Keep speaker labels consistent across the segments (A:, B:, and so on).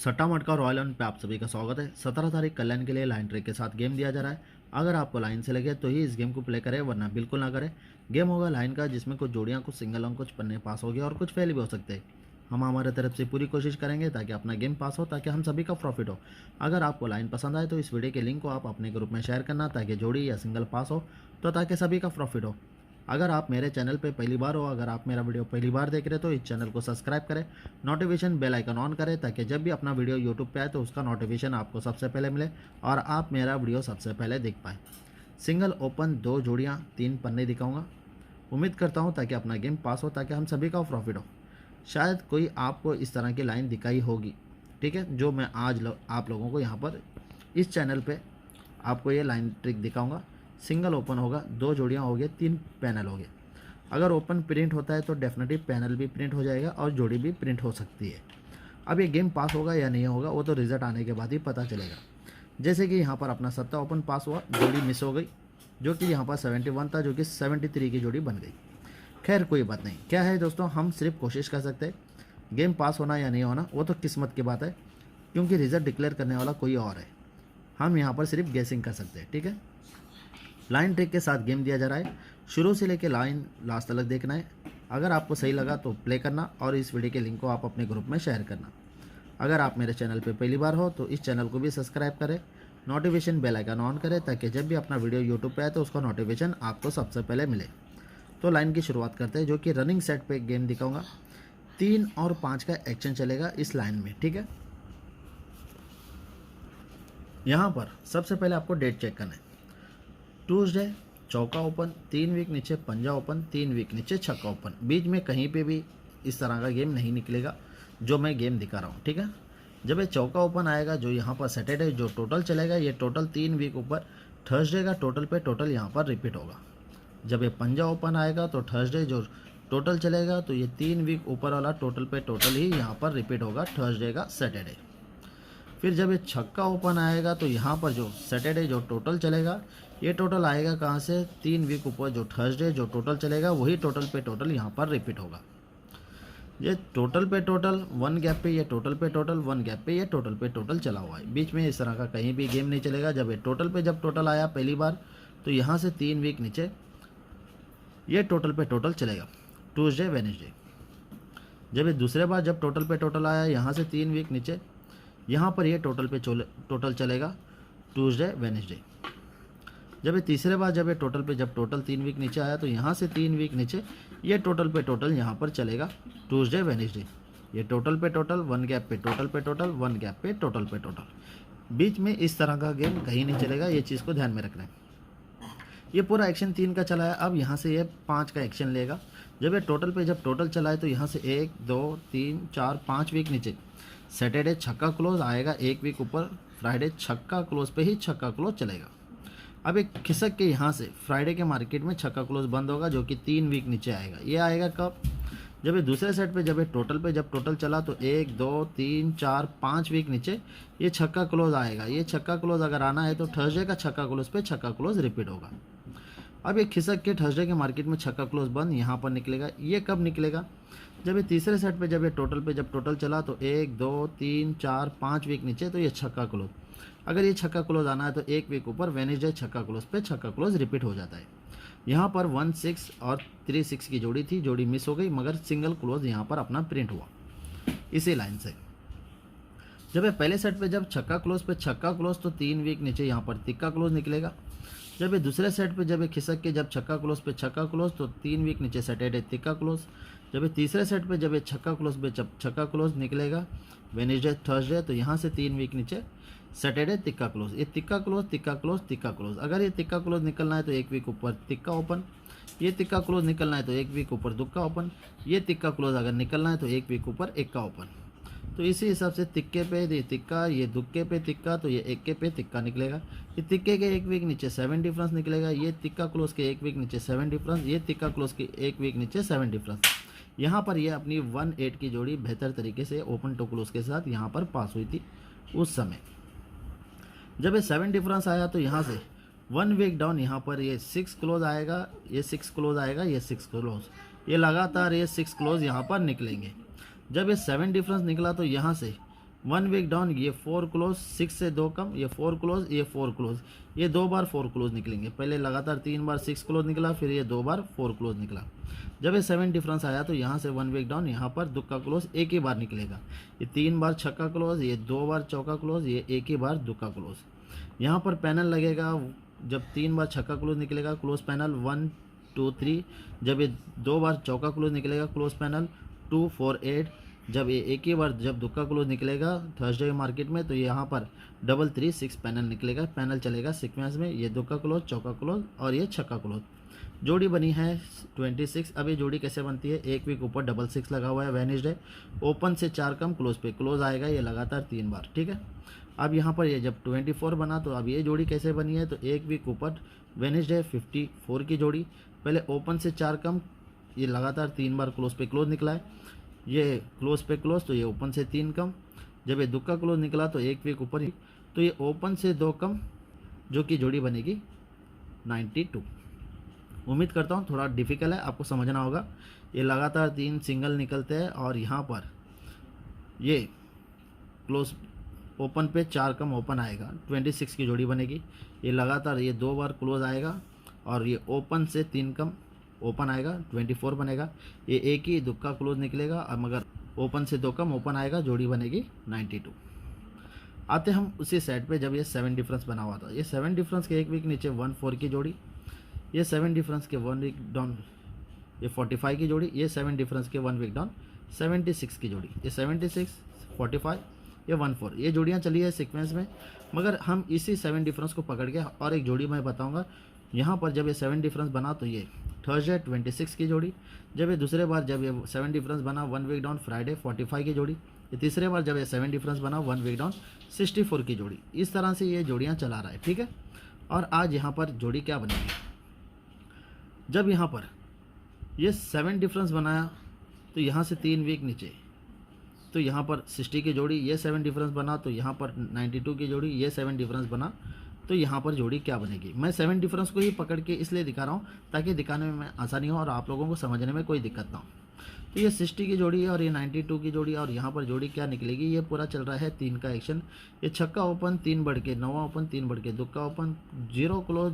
A: सट्टा मटका royal one पे आप सभी का स्वागत है। 17 तारीख कल्याण के लिए लाइन ट्रिक के साथ गेम दिया जा रहा है। अगर आपको लाइन से लगे तो ही इस गेम को प्ले करें, वरना बिल्कुल ना करें। गेम होगा लाइन का, जिसमें कुछ जोड़ियां, कुछ सिंगल अंक, कुछ पन्ने पास हो गए और कुछ फेल भी हो सकते हैं। हम हमारे तरफ से पूरी कोशिश करेंगे ताकि अपना गेम पास हो, ताकि हम सभी का प्रॉफिट हो। अगर आपको लाइन पसंद आए तो इस वीडियो के लिंक को आप अपने ग्रुप में शेयर करना, ताकि जोड़ी या सिंगल पास हो, तो ताकि सभी का प्रॉफिट हो। अगर आप मेरे चैनल पे पहली बार हो, अगर आप मेरा वीडियो पहली बार देख रहे हो तो इस चैनल को सब्सक्राइब करें, नोटिफिकेशन बेल आइकन ऑन करें, ताकि जब भी अपना वीडियो यूट्यूब पे आए तो उसका नोटिफिकेशन आपको सबसे पहले मिले और आप मेरा वीडियो सबसे पहले देख पाएँ। सिंगल ओपन 2 जोड़ियाँ 3 पन्ने दिखाऊंगा। उम्मीद करता हूँ ताकि अपना गेम पास हो, ताकि हम सभी का प्रॉफिट हो। शायद कोई आपको इस तरह की लाइन दिखाई होगी, ठीक है, जो मैं आज आप लोगों को यहाँ पर इस चैनल पे आपको ये लाइन ट्रिक दिखाऊंगा। सिंगल ओपन होगा, 2 जोड़ियाँ हो गए, 3 पैनल हो गए। अगर ओपन प्रिंट होता है तो डेफिनेटली पैनल भी प्रिंट हो जाएगा और जोड़ी भी प्रिंट हो सकती है। अब ये गेम पास होगा या नहीं होगा वो तो रिजल्ट आने के बाद ही पता चलेगा। जैसे कि यहाँ पर अपना 7 ओपन पास हुआ, जोड़ी मिस हो गई, जो कि यहाँ पर 71 था, जो कि 73 की जोड़ी बन गई। खैर कोई बात नहीं। क्या है दोस्तों, हम सिर्फ कोशिश कर सकते हैं। गेम पास होना या नहीं होना वो तो किस्मत की बात है, क्योंकि रिजल्ट डिक्लेयर करने वाला कोई और है। हम यहाँ पर सिर्फ गेसिंग कर सकते हैं, ठीक है। लाइन ट्रिक के साथ गेम दिया जा रहा है, शुरू से लेकर लाइन लास्ट तक देखना है। अगर आपको सही लगा तो प्ले करना और इस वीडियो के लिंक को आप अपने ग्रुप में शेयर करना। अगर आप मेरे चैनल पे पहली बार हो तो इस चैनल को भी सब्सक्राइब करें, नोटिफिकेशन बेल आइकन ऑन करें, ताकि जब भी अपना वीडियो यूट्यूब पे आए तो उसका नोटिफिकेशन आपको सबसे पहले मिले। तो लाइन की शुरुआत करते हैं, जो कि रनिंग सेट पे गेम दिखाऊंगा। 3 और 5 का एक्शन चलेगा इस लाइन में, ठीक है। यहाँ पर सबसे पहले आपको डेट चेक करना है। ट्यूसडे चौका ओपन, 3 वीक नीचे पंजा ओपन, 3 वीक नीचे छक्का ओपन। बीच में कहीं पे भी इस तरह का गेम नहीं निकलेगा जो मैं गेम दिखा रहा हूँ, ठीक है। जब ये चौका ओपन आएगा, जो यहाँ पर सैटरडे जो टोटल चलेगा, ये टोटल 3 वीक ऊपर थर्सडे का टोटल पे टोटल यहाँ पर रिपीट होगा। जब ये पंजा ओपन आएगा तो थर्सडे जो टोटल चलेगा, तो ये 3 वीक ऊपर वाला टोटल पे टोटल ही यहाँ पर रिपीट होगा थर्सडे का सैटरडे। फिर जब ये छक्का ओपन आएगा तो यहाँ पर जो सैटरडे जो टोटल चलेगा, ये टोटल आएगा कहाँ से, 3 वीक ऊपर जो थर्सडे जो टोटल चलेगा वही टोटल पे टोटल यहाँ पर रिपीट होगा। ये टोटल पे टोटल 1 गैप पे, ये टोटल पे टोटल 1 गैप पे, ये टोटल पे टोटल चला हुआ है। बीच में इस तरह का कहीं भी गेम नहीं चलेगा। जब ये टोटल पे जब टोटल आया पहली बार, तो यहाँ से 3 वीक नीचे ये टोटल पे टोटल चलेगा ट्यूसडे वेडनेसडे। जब ये दूसरे बार जब टोटल पे टोटल आया, यहाँ से 3 वीक नीचे, यहाँ पर ये टोटल पे टोटल चलेगा ट्यूसडे वेडनेसडे। जब ये तीसरे बार जब ये टोटल पे जब टोटल 3 वीक नीचे आया, तो यहाँ से 3 वीक नीचे ये टोटल पे टोटल यहाँ पर चलेगा ट्यूसडे वेडनेसडे। ये टोटल पे टोटल 1 गैप पे टोटल पे टोटल 1 गैप पे टोटल पे टोटल। बीच में इस तरह का गेम कहीं नहीं चलेगा, ये चीज़ को ध्यान में रखना है। ये पूरा एक्शन 3 का चला है। अब यहाँ से ये 5 का एक्शन लेगा। जब ये टोटल पे जब टोटल चला है, तो यहाँ से 1 2 3 4 5 वीक नीचे सैटरडे छक्का क्लोज आएगा, 1 वीक ऊपर फ्राइडे छक्का क्लोज पे ही छक्का क्लोज चलेगा। अब एक खिसक के यहाँ से फ्राइडे के मार्केट में छक्का क्लोज बंद होगा, जो कि 3 वीक नीचे आएगा। ये आएगा कब, जब ये दूसरे सेट पे जब ये टोटल पे जब टोटल चला, तो 1 2 3 4 5 वीक नीचे ये छक्का क्लोज आएगा। ये छक्का क्लोज अगर आना है तो थर्सडे का छक्का क्लोज पे छक्का क्लोज रिपीट होगा। अब ये खिसक के थर्सडे के मार्केट में छक्का क्लोज बंद यहाँ पर निकलेगा। ये कब निकलेगा, जब ये तीसरे सेट पे जब ये टोटल पे जब टोटल चला, तो 1 2 3 4 5 वीक नीचे, तो ये छक्का क्लोज। अगर ये छक्का क्लोज आना है तो 1 वीक ऊपर वेडनेसडे छक्का क्लोज पे छक्का क्लोज रिपीट हो जाता है। यहाँ पर 1 6 और 3 6 की जोड़ी थी, जोड़ी मिस हो गई, मगर सिंगल क्लोज यहाँ पर अपना प्रिंट हुआ इसी लाइन से। जब ये पहले सेट पे जब छक्का क्लोज पे छक्का क्लोज, तो 3 वीक नीचे यहाँ पर तिक्का क्लोज निकलेगा। जब ये दूसरे सेट पे जब ये खिसक के जब छक्का क्लोज पे छक्का क्लोज, तो 3 वीक नीचे सैटरडे तिक्का क्लोज। जब ये तीसरे सेट पे जब ये छक्का क्लोज पे जब छक्का क्लोज निकलेगा वेडनेसडे थर्सडे, तो यहाँ से 3 वीक नीचे सैटरडे तिक्का क्लोज। ये तिक्का क्लोज तिक्का क्लोज तिक्का क्लोज। अगर ये तिक्का क्लोज निकलना है तो 1 वीक ऊपर तिक्का ओपन। ये तिक्का क्लोज निकलना है तो 1 वीक ऊपर दुक्का ओपन। ये तिक्का क्लोज अगर निकलना है तो 1 वीक ऊपर एक्का ओपन। तो इसी हिसाब से तिक्के पे ये तिक्का, ये दुक्के पे तिक्का, तो ये एक्के पे तिक्का निकलेगा। ये तिक्के के 1 वीक नीचे 7 डिफरेंस निकलेगा। ये तिक्का क्लोज के 1 वीक नीचे 7 डिफरेंस। ये तिक्का क्लोज के 1 वीक नीचे 7 डिफरेंस। यहाँ पर ये अपनी 1 8 की जोड़ी बेहतर तरीके से ओपन टू क्लोज के साथ यहाँ पर पास हुई थी उस समय। जब ये 7 डिफरेंस आया, तो यहाँ से 1 वीक डाउन यहाँ पर ये 6 क्लोज आएगा, ये 6 क्लोज आएगा, ये 6 क्लोज, ये लगातार ये 6 क्लोज यहाँ पर निकलेंगे। जब ये 7 डिफरेंस निकला, तो यहाँ से 1 वीक डाउन, ये 4 क्लोज, 6 से 2 कम, ये 4 क्लोज, ये 4 क्लोज, ये 2 बार 4 क्लोज निकलेंगे। पहले लगातार 3 बार 6 क्लोज निकला, फिर ये 2 बार 4 क्लोज निकला। जब ये 7 डिफरेंस आया तो यहाँ से 1 वीक डाउन, यहाँ पर दुक्का क्लोज एक ही बार निकलेगा। ये 3 बार छक्का क्लोज, ये 2 बार चौका क्लोज, ये एक ही बार दुक्का क्लोज। यहाँ पर पैनल लगेगा, जब 3 बार छक्का क्लोज निकलेगा क्लोज पैनल 1 2 3, जब ये 2 बार चौका क्लोज निकलेगा क्लोज पैनल 2 4 8, जब ये एक ही बार जब दुक्का क्लोज निकलेगा थर्सडे मार्केट में तो यहाँ पर 3 3 6 पैनल निकलेगा। पैनल चलेगा सीक्वेंस में, ये दुक्का क्लोज, चौका क्लोज और ये छक्का क्लोज। जोड़ी बनी है 26। अब ये जोड़ी कैसे बनती है, एक वीक ऊपर 6 लगा हुआ है वेडनेसडे, ओपन से 4 कम क्लोज पे क्लोज आएगा, ये लगातार 3 बार, ठीक है। अब यहाँ पर ये जब 24 बना तो अब ये जोड़ी कैसे बनी है, तो एक वीक ऊपर वेडनेसडे 54 की जोड़ी, पहले ओपन से 4 कम, ये लगातार 3 बार क्लोज पे क्लोज निकला है, ये क्लोज पे क्लोज तो ये ओपन से 3 कम, जब ये दुक्का क्लोज निकला तो एक वीक ऊपर तो ये ओपन से 2 कम, जो कि जोड़ी बनेगी 92। उम्मीद करता हूँ थोड़ा डिफिकल्ट है, आपको समझना होगा। ये लगातार 3 सिंगल निकलते हैं और यहाँ पर ये क्लोज ओपन पे 4 कम ओपन आएगा, 26 की जोड़ी बनेगी। ये लगातार ये 2 बार क्लोज आएगा और ये ओपन से 3 कम ओपन आएगा, 24 बनेगा। ये एक ही दुक्का क्लोज निकलेगा, अब मगर ओपन से 2 कम ओपन आएगा, जोड़ी बनेगी 92। आते हम उसी सेट पे जब ये 7 डिफरेंस बना हुआ था। ये 7 डिफरेंस के एक वीक नीचे 1 4 की जोड़ी, ये 7 डिफरेंस के 1 वीक डाउन ये 45 की जोड़ी, ये 7 डिफरेंस के 1 वीक डाउन 76 की जोड़ी, ये 76 45 ये 1 4, ये जोड़ियाँ चली है सीक्वेंस में। मगर हम इसी 7 डिफरेंस को पकड़ के और एक जोड़ी मैं बताऊंगा। यहाँ पर जब ये 7 डिफरेंस बना तो ये थर्सडे 26 की जोड़ी, जब ये दूसरे बार जब ये 7 डिफरेंस बना 1 वीक डाउन फ्राइडे 45 की जोड़ी, ये तीसरे बार जब ये 7 डिफरेंस बना 1 वीक डाउन 64 की जोड़ी। इस तरह से ये जोड़ियाँ चला रहा है, ठीक है। और आज यहाँ पर जोड़ी क्या बनेगी, जब यहाँ पर ये 7 डिफरेंस बनाया तो यहाँ से 3 वीक नीचे तो यहाँ पर 60 की जोड़ी, ये 7 डिफरेंस बना तो यहाँ पर 92 की जोड़ी, ये 7 डिफरेंस बना तो यहाँ पर जोड़ी क्या बनेगी। मैं 7 डिफरेंस को ही पकड़ के इसलिए दिखा रहा हूँ ताकि दिखाने में आसानी हो और आप लोगों को समझने में कोई दिक्कत ना हो। तो ये 60 की जोड़ी है और ये 92 की जोड़ी, और यहाँ पर जोड़ी क्या निकलेगी, ये पूरा चल रहा है 3 का एक्शन। ये छक्का ओपन 3 बढ़ के, नौवा ओपन 3 बढ़ के, दुक्का ओपन 0 क्लोज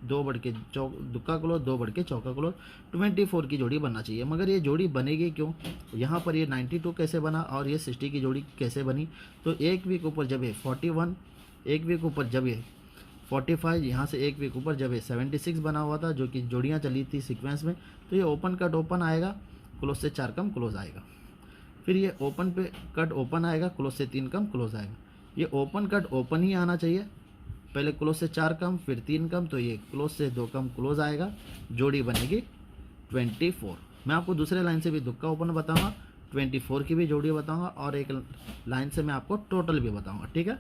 A: 2 बढ़ के, दुक्का क्लोज 2 बढ़ के, चौका क्लोज 24 की जोड़ी बनना चाहिए। मगर ये जोड़ी बनेगी क्यों, यहाँ पर ये 92 कैसे बना और ये 60 की जोड़ी कैसे बनी। तो एक वीक ऊपर जब ये 41, एक वीक ऊपर जब ये 45, यहाँ से एक वीक ऊपर जब ये 76 बना हुआ था, जो कि जोड़ियाँ चली थी सीक्वेंस में, तो ये ओपन कट ओपन आएगा, क्लोज से 4 कम क्लोज आएगा। फिर ये ओपन पे कट ओपन आएगा, क्लोज से 3 कम क्लोज आएगा। ये ओपन कट ओपन ही आना चाहिए, पहले क्लोज से 4 कम फिर 3 कम, तो ये क्लोज से 2 कम क्लोज आएगा, जोड़ी बनेगी 24। मैं आपको दूसरे लाइन से भी दुक्का ओपन बताऊँगा, 24 की भी जोड़ी बताऊँगा और एक लाइन से मैं आपको टोटल भी बताऊँगा, ठीक है।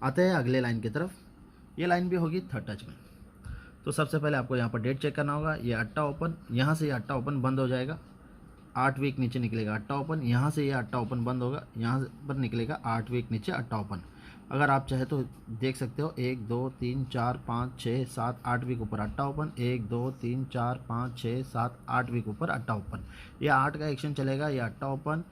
A: आते हैं अगले लाइन की तरफ। ये लाइन भी होगी थर्ड टच में। तो सबसे पहले आपको यहाँ पर डेट चेक करना होगा। ये अट्टा ओपन, यहाँ से ये अट्टा ओपन बंद हो जाएगा, 8 वीक नीचे निकलेगा अट्टा ओपन, यहाँ से ये अट्टा ओपन बंद होगा, यहाँ पर निकलेगा 8 वीक नीचे अट्टा ओपन। अगर आप चाहे तो देख सकते हो 1 2 3 4 5 6 7 8 वीक ऊपर अट्टा ओपन, 1 2 3 4 5 6 7 8 वीक ऊपर अट्टा ओपन। ये 8 का एक्शन चलेगा, ये अट्टा ओपन,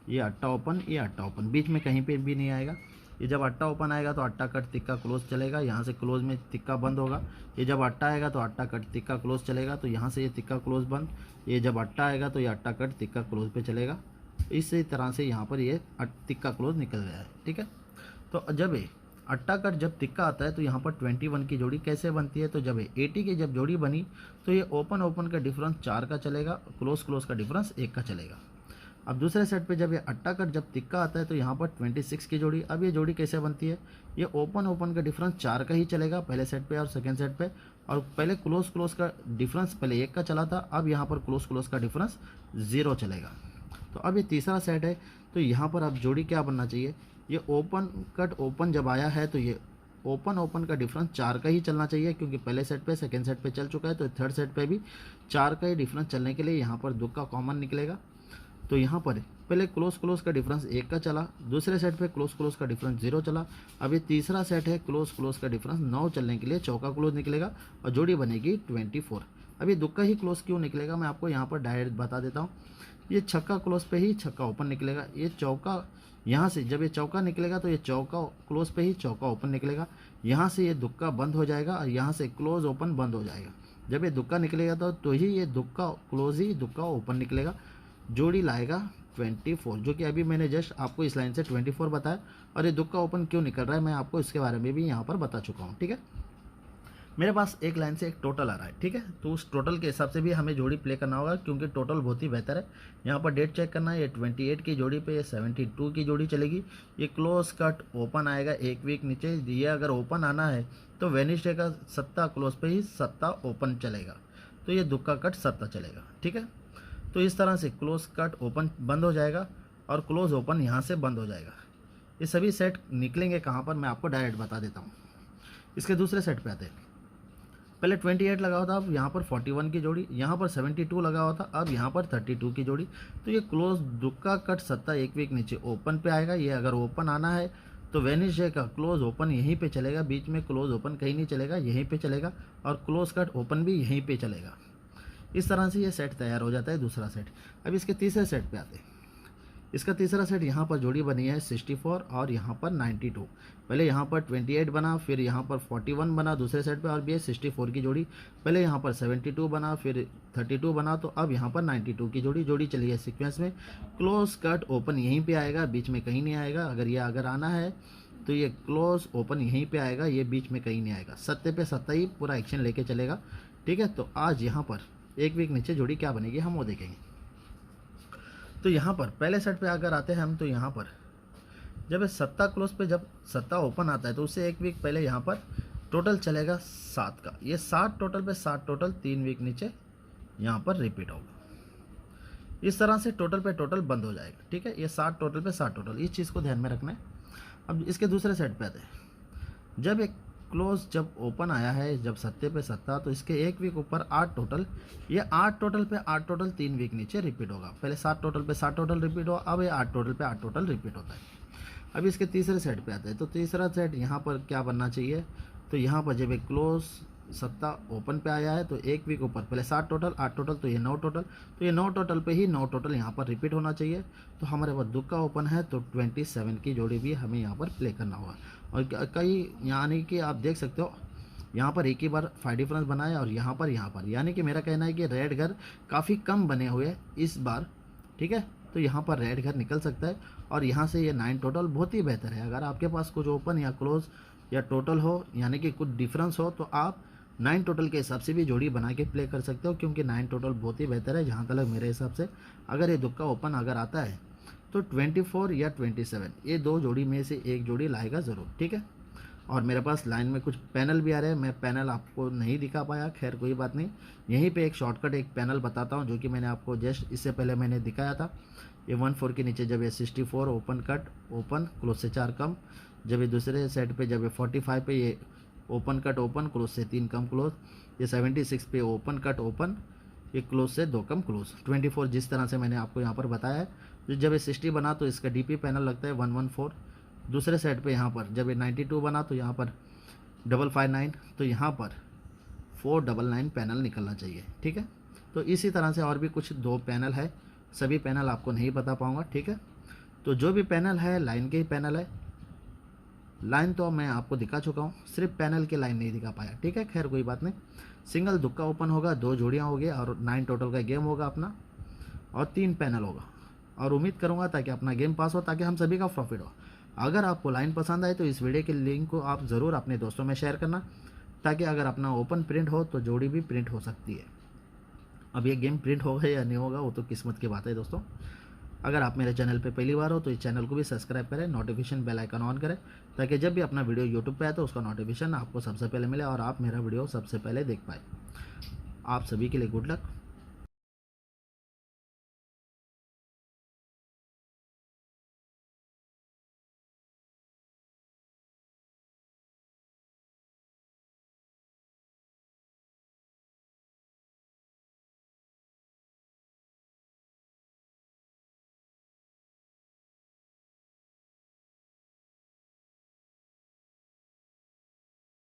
A: ये अट्टा ओपन, ये अट्टा ओपन, बीच में कहीं पे भी नहीं आएगा। ये जब अट्टा ओपन आएगा तो अट्टा कट तिक्का क्लोज चलेगा, यहाँ से क्लोज में तिक्का बंद होगा। ये जब अट्टा आएगा तो अट्टा कट तिक्का क्लोज चलेगा, तो यहाँ से ये तिक्का क्लोज बंद। ये जब अट्टा आएगा तो ये अट्टा कट तिक्का क्लोज पे चलेगा। इसी तरह से यहाँ पर ये तिक्का क्लोज निकल गया है, ठीक है। तो जब ये अट्टा कट जब तिक्का आता है तो यहाँ पर 21 की जोड़ी कैसे बनती है, तो जब 80 की जब जोड़ी बनी तो ये ओपन ओपन का डिफरेंस 4 का चलेगा, क्लोज क्लोज का डिफरेंस 1 का चलेगा। अब दूसरे सेट पे जब ये अट्टा कट जब तिक्का आता है तो यहाँ पर 26 की जोड़ी, अब ये जोड़ी कैसे बनती है, ये ओपन ओपन का डिफरेंस 4 का ही चलेगा पहले सेट पे और सेकंड सेट पे, और पहले क्लोज क्लोज का डिफरेंस पहले 1 का चला था, अब यहाँ पर क्लोज क्लोज का डिफरेंस 0 चलेगा। तो अब ये तीसरा सेट है, तो यहाँ पर अब जोड़ी क्या बनना चाहिए, ये ओपन कट ओपन जब आया है तो ये ओपन ओपन का डिफरेंस 4 का ही चलना चाहिए, क्योंकि पहले सेट पे सेकंड सेट पे चल चुका है, तो थर्ड सेट पे भी 4 का ही डिफरेंस चलने के लिए यहाँ पर दुक्का कॉमन निकलेगा। तो यहाँ पर पहले क्लोज क्लोज का डिफरेंस 1 का चला, दूसरे सेट पे क्लोज क्लोज का डिफरेंस 0 चला। अब ये तीसरा सेट है, क्लोज क्लोज का डिफरेंस 9 चलने के लिए चौका क्लोज निकलेगा और जोड़ी बनेगी 24। अब ये दुक्का ही क्लोज क्यों निकलेगा, मैं आपको यहाँ पर डायरेक्ट बता देता हूँ। ये छक्का क्लोज पे ही छक्का ओपन निकलेगा, ये चौका यहाँ से जब ये चौका निकलेगा तो ये चौका क्लोज पे ही चौका ओपन निकलेगा, यहाँ से ये दुक्का बंद हो जाएगा और यहाँ से क्लोज ओपन बंद हो जाएगा। जब ये दुक्का निकलेगा तो ही ये दुक्का क्लोज ही दुक्का ओपन निकलेगा। जोड़ी लाएगा 24, जो कि अभी मैंने जस्ट आपको इस लाइन से 24 बताया, और ये दुक्का ओपन क्यों निकल रहा है मैं आपको इसके बारे में भी यहाँ पर बता चुका हूँ। ठीक है, मेरे पास एक लाइन से एक टोटल आ रहा है। ठीक है, तो उस टोटल के हिसाब से भी हमें जोड़ी प्ले करना होगा, क्योंकि टोटल बहुत ही बेहतर है। यहाँ पर डेट चेक करना है, ये 28 की जोड़ी पे ये 72 की जोड़ी चलेगी। ये क्लोज कट ओपन आएगा एक वीक नीचे। ये अगर ओपन आना है तो वेडनेसडे का सत्ता क्लोज पे ही सत्ता ओपन चलेगा, तो ये दुक्का कट सत्ता चलेगा। ठीक है, तो इस तरह से क्लोज कट ओपन बंद हो जाएगा और क्लोज ओपन यहाँ से बंद हो जाएगा। ये सभी सेट निकलेंगे कहाँ पर मैं आपको डायरेक्ट बता देता हूँ। इसके दूसरे सेट पे आते हैं। पहले 28 लगा हुआ था, अब यहाँ पर 41 की जोड़ी, यहाँ पर 72 लगा हुआ था, अब यहाँ पर 32 की जोड़ी। तो ये क्लोज दुक्का कट सत्ता एक वीक नीचे ओपन पे आएगा। ये अगर ओपन आना है तो वेडनेसडे का क्लोज ओपन यहीं पे चलेगा, बीच में क्लोज ओपन कहीं नहीं चलेगा, यहीं पे चलेगा, और क्लोज कट ओपन भी यहीं पे चलेगा। इस तरह से ये सेट तैयार हो जाता है दूसरा सेट। अब इसके तीसरे सेट पे आते हैं। इसका तीसरा सेट यहाँ पर जोड़ी बनी है 64 और यहाँ पर 92। पहले यहाँ पर 28 बना, फिर यहाँ पर 41 बना दूसरे सेट पे, और भी 64 की जोड़ी। पहले यहाँ पर 72 बना, फिर 32 बना, तो अब यहाँ पर 92 की जोड़ी चली है सीक्वेंस में। क्लोज कट ओपन यहीं पे आएगा, बीच में कहीं नहीं आएगा। अगर आना है तो ये क्लोज ओपन यहीं पे आएगा, ये बीच में कहीं नहीं आएगा। सत्ते पे सत्ता ही पूरा एक्शन लेके चलेगा। ठीक है, तो आज यहाँ पर एक वीक नीचे जोड़ी क्या बनेगी हम वो देखेंगे। तो यहाँ पर पहले सेट पे अगर आते हैं हम, तो यहाँ पर जब सत्ता क्लोज पे जब सत्ता ओपन आता है तो उससे एक वीक पहले यहाँ पर टोटल चलेगा 7 का। ये 7 टोटल पे 7 टोटल 3 वीक नीचे यहाँ पर रिपीट होगा। इस तरह से टोटल पे टोटल बंद हो जाएगा। ठीक है, ये 7 टोटल पे 7 टोटल, इस चीज़ को ध्यान में रखना है। अब इसके दूसरे सेट पे आते हैं। जब एक क्लोज जब ओपन आया है, जब सत्ते पे सत्ता, तो इसके एक वीक ऊपर 8 टोटल, ये 8 टोटल पे 8 टोटल 3 वीक नीचे रिपीट होगा। पहले 7 टोटल पे 7 टोटल रिपीट हुआ, अब ये 8 टोटल पे 8 टोटल रिपीट होता है। अब इसके तीसरे सेट पे आते हैं। तो तीसरा सेट यहाँ पर क्या बनना चाहिए, तो यहाँ पर जब एक क्लोज सत्ता ओपन पे आया है तो एक वीक ऊपर पहले 7 टोटल 8 टोटल, तो ये 9 टोटल, तो ये 9 टोटल पे ही 9 टोटल यहाँ पर रिपीट होना चाहिए। तो हमारे पास दुक्का ओपन है तो 27 की जोड़ी भी हमें यहाँ पर प्ले करना होगा। और कई यानी कि आप देख सकते हो यहाँ पर एक ही बार 5 डिफरेंस बनाया, और यहाँ पर यानी कि मेरा कहना है कि रेड घर काफ़ी कम बने हुए हैं इस बार। ठीक है, तो यहाँ पर रेड घर निकल सकता है, और यहाँ से ये 9 टोटल बहुत ही बेहतर है। अगर आपके पास कुछ ओपन या क्लोज या टोटल हो, यानी कि कुछ डिफरेंस हो, तो आप 9 टोटल के हिसाब से भी जोड़ी बना के प्ले कर सकते हो, क्योंकि 9 टोटल बहुत ही बेहतर है। जहाँ तक मेरे हिसाब से अगर ये दुक्का ओपन अगर आता है तो 24 या 27 ये दो जोड़ी में से एक जोड़ी लाएगा ज़रूर। ठीक है, और मेरे पास लाइन में कुछ पैनल भी आ रहे हैं, मैं पैनल आपको नहीं दिखा पाया, खैर कोई बात नहीं। यहीं पे एक शॉर्टकट एक पैनल बताता हूँ, जो कि मैंने आपको जस्ट इससे पहले मैंने दिखाया था। ये 14 के नीचे जब ये 64 ओपन कट ओपन क्लोज से 4 कम, जब ये दूसरे सेट पे जब ये 45 पे ये ओपन कट ओपन क्लोज से 3 कम क्लोज, ये 76 पे ओपन कट ओपन ये क्लोज से 2 कम क्लोज, 24 जिस तरह से मैंने आपको यहाँ पर बताया है। तो जब ये 60 बना तो इसका डीपी पैनल लगता है 114। दूसरे सेट पे यहाँ पर जब ये 92 बना तो यहाँ पर 559, तो यहाँ पर 499 पैनल निकलना चाहिए। ठीक है, तो इसी तरह से और भी कुछ 2 पैनल है, सभी पैनल आपको नहीं बता पाऊँगा। ठीक है, तो जो भी पैनल है लाइन के ही पैनल है। लाइन तो मैं आपको दिखा चुका हूँ, सिर्फ पैनल के लाइन नहीं दिखा पाया। ठीक है, खैर कोई बात नहीं। सिंगल दुक्का ओपन होगा, 2 जोड़ियाँ होगी, और 9 टोटल का गेम होगा अपना, और 3 पैनल होगा। और उम्मीद करूँगा ताकि अपना गेम पास हो, ताकि हम सभी का प्रॉफिट हो। अगर आपको लाइन पसंद आए तो इस वीडियो के लिंक को आप ज़रूर अपने दोस्तों में शेयर करना, ताकि अगर अपना ओपन प्रिंट हो तो जोड़ी भी प्रिंट हो सकती है। अब ये गेम प्रिंट होगा या नहीं होगा वो तो किस्मत की बात है दोस्तों। अगर आप मेरे चैनल पे पहली बार हो तो इस चैनल को भी सब्सक्राइब करें, नोटिफिकेशन बेल आइकन ऑन करें, ताकि जब भी अपना वीडियो यूट्यूब पे आए तो उसका नोटिफिकेशन आपको सबसे पहले मिले और आप मेरा वीडियो सबसे पहले देख पाए। आप सभी के लिए गुड लक।